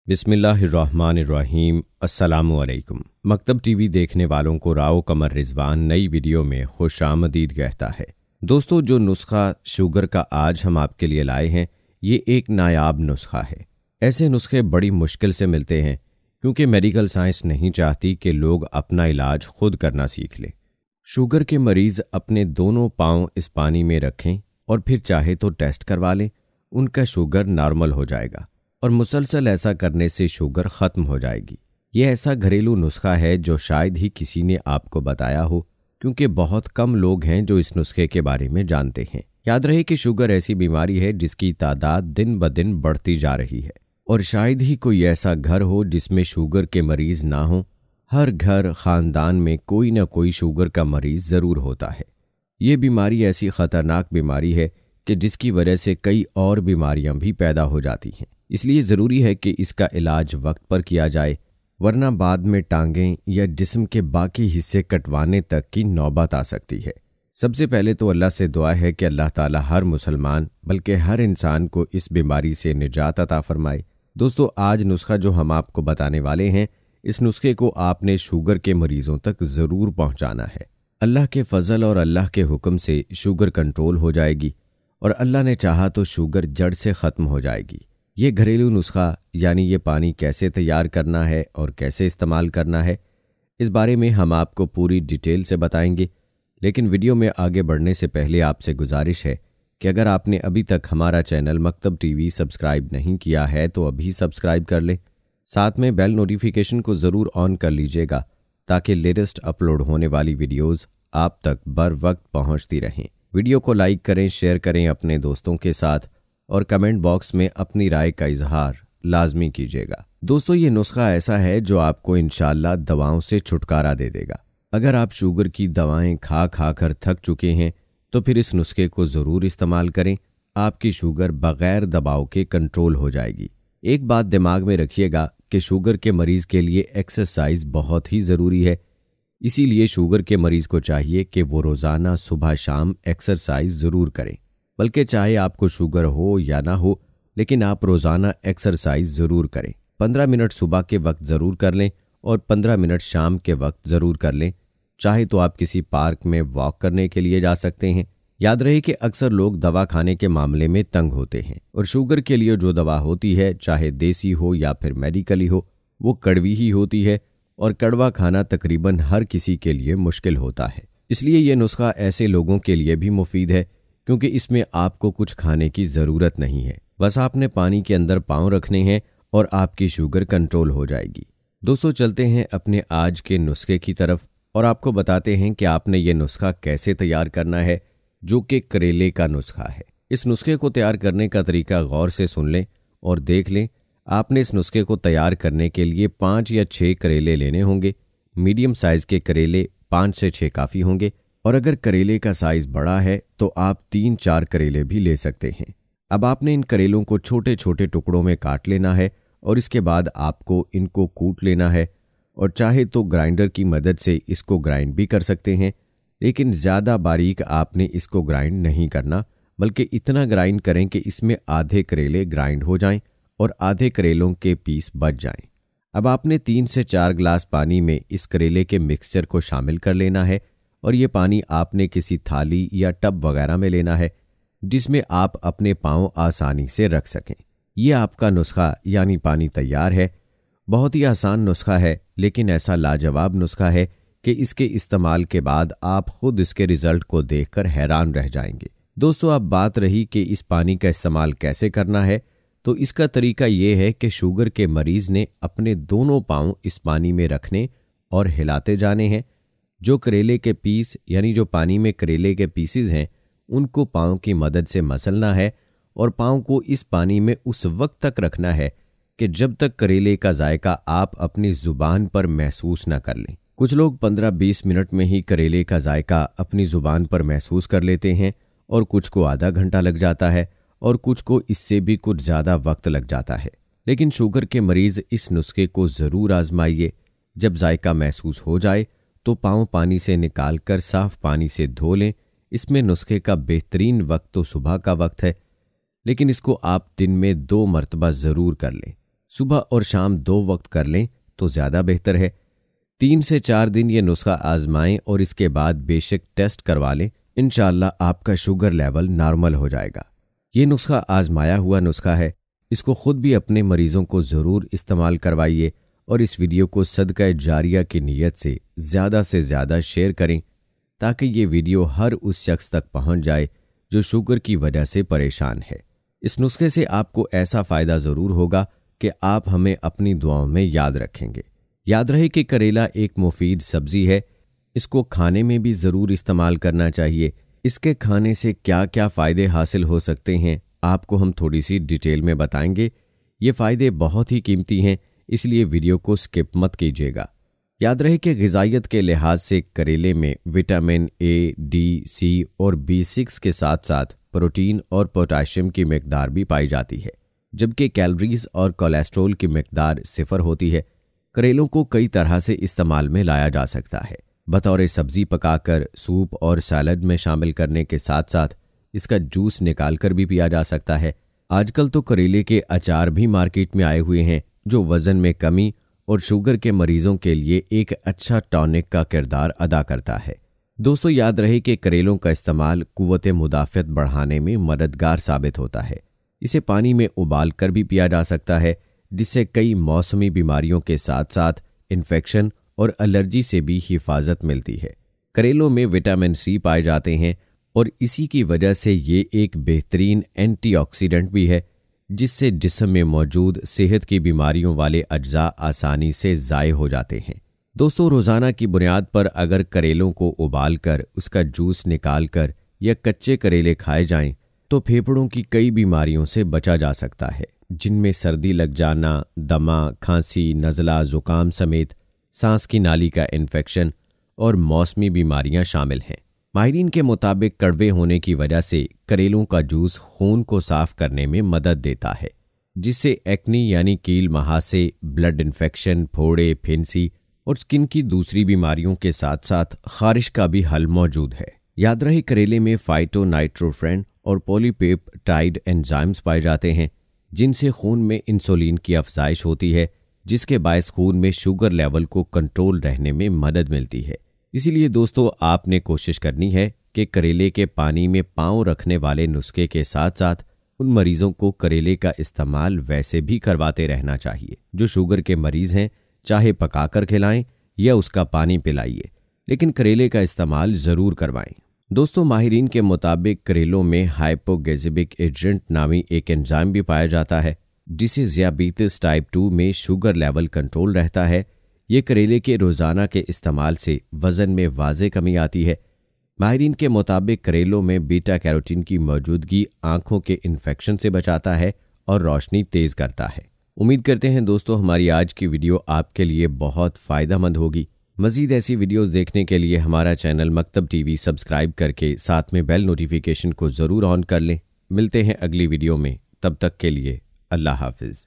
बिस्मिल्लाहिर्रहमानिर्रहीम। अस्सलामुअलैकुम। मकतब टीवी देखने वालों को राव कमर रिजवान नई वीडियो में खुश आमदीद कहता है। दोस्तों, जो नुस्खा शुगर का आज हम आपके लिए लाए हैं, ये एक नायाब नुस्खा है। ऐसे नुस्खे बड़ी मुश्किल से मिलते हैं क्योंकि मेडिकल साइंस नहीं चाहती कि लोग अपना इलाज खुद करना सीख लें। शुगर के मरीज़ अपने दोनों पाँव इस पानी में रखें और फिर चाहे तो टेस्ट करवा लें, उनका शुगर नॉर्मल हो जाएगा और मुसलसल ऐसा करने से शुगर ख़त्म हो जाएगी। ये ऐसा घरेलू नुस्खा है जो शायद ही किसी ने आपको बताया हो, क्योंकि बहुत कम लोग हैं जो इस नुस्खे के बारे में जानते हैं। याद रहे कि शुगर ऐसी बीमारी है जिसकी तादाद दिन ब दिन बढ़ती जा रही है और शायद ही कोई ऐसा घर हो जिसमें शुगर के मरीज़ ना हो। हर घर ख़ानदान में कोई ना कोई शुगर का मरीज़ ज़रूर होता है। ये बीमारी ऐसी ख़तरनाक बीमारी है कि जिसकी वजह से कई और बीमारियां भी पैदा हो जाती हैं। इसलिए ज़रूरी है कि इसका इलाज वक्त पर किया जाए, वरना बाद में टांगें या जिस्म के बाकी हिस्से कटवाने तक की नौबत आ सकती है। सबसे पहले तो अल्लाह से दुआ है कि अल्लाह ताला हर मुसलमान बल्कि हर इंसान को इस बीमारी से निजात अता फरमाए। दोस्तों, आज नुस्खा जो हम आपको बताने वाले हैं, इस नुस्खे को आपने शुगर के मरीज़ों तक ज़रूर पहुँचाना है। अल्लाह के फजल और अल्लाह के हुक्म से शुगर कंट्रोल हो जाएगी और अल्लाह ने चाहा तो शुगर जड़ से ख़त्म हो जाएगी। ये घरेलू नुस्खा यानी ये पानी कैसे तैयार करना है और कैसे इस्तेमाल करना है, इस बारे में हम आपको पूरी डिटेल से बताएंगे। लेकिन वीडियो में आगे बढ़ने से पहले आपसे गुजारिश है कि अगर आपने अभी तक हमारा चैनल मकतब टीवी सब्सक्राइब नहीं किया है तो अभी सब्सक्राइब कर लें। साथ में बेल नोटिफिकेशन को ज़रूर ऑन कर लीजिएगा ताकि लेटेस्ट अपलोड होने वाली वीडियोज़ आप तक बर वक्त पहुँचती रहें। वीडियो को लाइक करें, शेयर करें अपने दोस्तों के साथ और कमेंट बॉक्स में अपनी राय का इजहार लाजमी कीजिएगा। दोस्तों, ये नुस्खा ऐसा है जो आपको इंशाअल्लाह दवाओं से छुटकारा दे देगा। अगर आप शुगर की दवाएं खा खा कर थक चुके हैं तो फिर इस नुस्खे को ज़रूर इस्तेमाल करें। आपकी शुगर बग़ैर दबाव के कंट्रोल हो जाएगी। एक बात दिमाग में रखिएगा कि शुगर के मरीज़ के लिए एक्सरसाइज बहुत ही ज़रूरी है। इसीलिए शुगर के मरीज़ को चाहिए कि वो रोज़ाना सुबह शाम एक्सरसाइज ज़रूर करें। बल्कि चाहे आपको शुगर हो या ना हो, लेकिन आप रोज़ाना एक्सरसाइज ज़रूर करें। 15 मिनट सुबह के वक्त ज़रूर कर लें और 15 मिनट शाम के वक्त ज़रूर कर लें। चाहे तो आप किसी पार्क में वॉक करने के लिए जा सकते हैं। याद रहे कि अक्सर लोग दवा खाने के मामले में तंग होते हैं और शुगर के लिए जो दवा होती है, चाहे देसी हो या फिर मेडिकली हो, वो कड़वी ही होती है और कड़वा खाना तकरीबन हर किसी के लिए मुश्किल होता है। इसलिए ये नुस्खा ऐसे लोगों के लिए भी मुफीद है क्योंकि इसमें आपको कुछ खाने की ज़रूरत नहीं है। बस आपने पानी के अंदर पाँव रखने हैं और आपकी शुगर कंट्रोल हो जाएगी। दोस्तों, चलते हैं अपने आज के नुस्खे की तरफ और आपको बताते हैं कि आपने ये नुस्खा कैसे तैयार करना है, जो कि करेले का नुस्खा है। इस नुस्खे को तैयार करने का तरीका गौर से सुन लें और देख लें। आपने इस नुस्खे को तैयार करने के लिए 5 या 6 करेले लेने होंगे। मीडियम साइज़ के करेले 5 से 6 काफ़ी होंगे और अगर करेले का साइज़ बड़ा है तो आप 3-4 करेले भी ले सकते हैं। अब आपने इन करेलों को छोटे छोटे टुकड़ों में काट लेना है और इसके बाद आपको इनको कूट लेना है और चाहे तो ग्राइंडर की मदद से इसको ग्राइंड भी कर सकते हैं, लेकिन ज़्यादा बारीक आपने इसको ग्राइंड नहीं करना, बल्कि इतना ग्राइंड करें कि इसमें आधे करेले ग्राइंड हो जाएं और आधे करेलों के पीस बच जाएं। अब आपने 3 से 4 गिलास पानी में इस करेले के मिक्सचर को शामिल कर लेना है और ये पानी आपने किसी थाली या टब वगैरह में लेना है जिसमें आप अपने पाँव आसानी से रख सकें। ये आपका नुस्खा यानी पानी तैयार है। बहुत ही आसान नुस्खा है, लेकिन ऐसा लाजवाब नुस्खा है कि इसके इस्तेमाल के बाद आप खुद इसके रिजल्ट को देखकर हैरान रह जाएंगे। दोस्तों, अब बात रही कि इस पानी का इस्तेमाल कैसे करना है, तो इसका तरीका ये है कि शुगर के मरीज़ ने अपने दोनों पाँव इस पानी में रखने और हिलाते जाने हैं। जो करेले के पीस यानी जो पानी में करेले के पीसेस हैं, उनको पाँव की मदद से मसलना है और पाँव को इस पानी में उस वक्त तक रखना है कि जब तक करेले का जायका आप अपनी ज़ुबान पर महसूस न कर लें। कुछ लोग 15-20 मिनट में ही करेले का जायका अपनी ज़ुबान पर महसूस कर लेते हैं और कुछ को आधा घंटा लग जाता है और कुछ को इससे भी कुछ ज़्यादा वक्त लग जाता है। लेकिन शुगर के मरीज़ इस नुस्खे को ज़रूर आजमाइए। जब जायका महसूस हो जाए तो पाँव पानी से निकाल कर साफ़ पानी से धो लें। इसमें नुस्खे का बेहतरीन वक्त तो सुबह का वक्त है, लेकिन इसको आप दिन में 2 मरतबा ज़रूर कर लें। सुबह और शाम 2 वक्त कर लें तो ज़्यादा बेहतर है। 3 से 4 दिन ये नुस्खा आजमाएं और इसके बाद बेशक टेस्ट करवा लें। इंशाअल्लाह आपका शुगर लेवल नॉर्मल हो जाएगा। ये नुस्खा आजमाया हुआ नुस्खा है, इसको खुद भी अपने मरीजों को ज़रूर इस्तेमाल करवाइए और इस वीडियो को सदका जारिया की नीयत से ज़्यादा शेयर करें ताकि ये वीडियो हर उस शख्स तक पहुंच जाए जो शुगर की वजह से परेशान है। इस नुस्खे से आपको ऐसा फ़ायदा ज़रूर होगा कि आप हमें अपनी दुआओं में याद रखेंगे। याद रहे कि करेला एक मुफीद सब्ज़ी है, इसको खाने में भी ज़रूर इस्तेमाल करना चाहिए। इसके खाने से क्या क्या फ़ायदे हासिल हो सकते हैं आपको हम थोड़ी सी डिटेल में बताएंगे। ये फ़ायदे बहुत ही कीमती हैं, इसलिए वीडियो को स्किप मत कीजिएगा। याद रहे कि ग़िज़ाइयत के लिहाज से करेले में विटामिन ए, डी, सी और B6 के साथ साथ प्रोटीन और पोटाशियम की मिकदार भी पाई जाती है, जबकि कैलोरीज और कोलेस्ट्रॉल की मिकदार 0 होती है। करेलों को कई तरह से इस्तेमाल में लाया जा सकता है। बतौर सब्ज़ी पकाकर, सूप और सैलड में शामिल करने के साथ साथ इसका जूस निकालकर भी पिया जा सकता है। आजकल तो करेले के अचार भी मार्केट में आए हुए हैं जो वज़न में कमी और शुगर के मरीजों के लिए एक अच्छा टॉनिक का किरदार अदा करता है। दोस्तों याद रहे कि करेलों का इस्तेमाल कुव्वत मुदाफ़त बढ़ाने में मददगार साबित होता है। इसे पानी में उबाल कर भी पिया जा सकता है, जिससे कई मौसमी बीमारियों के साथ साथ इन्फेक्शन और एलर्जी से भी हिफाजत मिलती है। करेलों में विटामिन C पाए जाते हैं और इसी की वजह से ये एक बेहतरीन एंटीऑक्सीडेंट भी है, जिससे जिस्म में मौजूद सेहत की बीमारियों वाले अज्जा आसानी से ज़ाय हो जाते हैं। दोस्तों रोज़ाना की बुनियाद पर अगर करेलों को उबालकर उसका जूस निकालकर या कच्चे करेले खाए जाएं तो फेफड़ों की कई बीमारियों से बचा जा सकता है, जिनमें सर्दी लग जाना, दमा, खांसी, नज़ला, ज़ुकाम समेत सांस की नाली का इन्फेक्शन और मौसमी बीमारियां शामिल हैं। माहिरीन के मुताबिक कड़वे होने की वजह से करेलों का जूस खून को साफ करने में मदद देता है, जिससे एक्नी यानी कील महासे, ब्लड इन्फेक्शन, फोड़े, फिंसी और स्किन की दूसरी बीमारियों के साथ साथ खारिश का भी हल मौजूद है। याद रहे करेले में फाइटोनाइट्रोफेन और पॉलीपेप्टाइड एंजाइम्स पाए जाते हैं, जिनसे खून में इंसुलिन की अफजाइश होती है, जिसके बायस खून में शुगर लेवल को कंट्रोल रहने में मदद मिलती है। इसीलिए दोस्तों आपने कोशिश करनी है कि करेले के पानी में पाँव रखने वाले नुस्खे के साथ साथ उन मरीजों को करेले का इस्तेमाल वैसे भी करवाते रहना चाहिए जो शुगर के मरीज हैं। चाहे पकाकर खिलाएं या उसका पानी पिलाइए, लेकिन करेले का इस्तेमाल ज़रूर करवाएं। दोस्तों माहिरीन के मुताबिक करेलों में हाइपोग्लाइसेमिक एजेंट नामी एक एंजाइम भी पाया जाता है, जिसे ज़ियाबीतिस टाइप 2 में शुगर लेवल कंट्रोल रहता है। ये करेले के रोज़ाना के इस्तेमाल से वज़न में वाज़े कमी आती है। माहिरीन के मुताबिक करेलों में बीटा कैरोटीन की मौजूदगी आँखों के इन्फेक्शन से बचाता है और रोशनी तेज़ करता है। उम्मीद करते हैं दोस्तों हमारी आज की वीडियो आपके लिए बहुत फ़ायदेमंद होगी। मज़ीद ऐसी वीडियोज़ देखने के लिए हमारा चैनल मकतब टीवी सब्सक्राइब करके साथ में बेल नोटिफिकेशन को ज़रूर ऑन कर लें। मिलते हैं अगली वीडियो में, तब तक के लिए अल्लाह हाफिज़।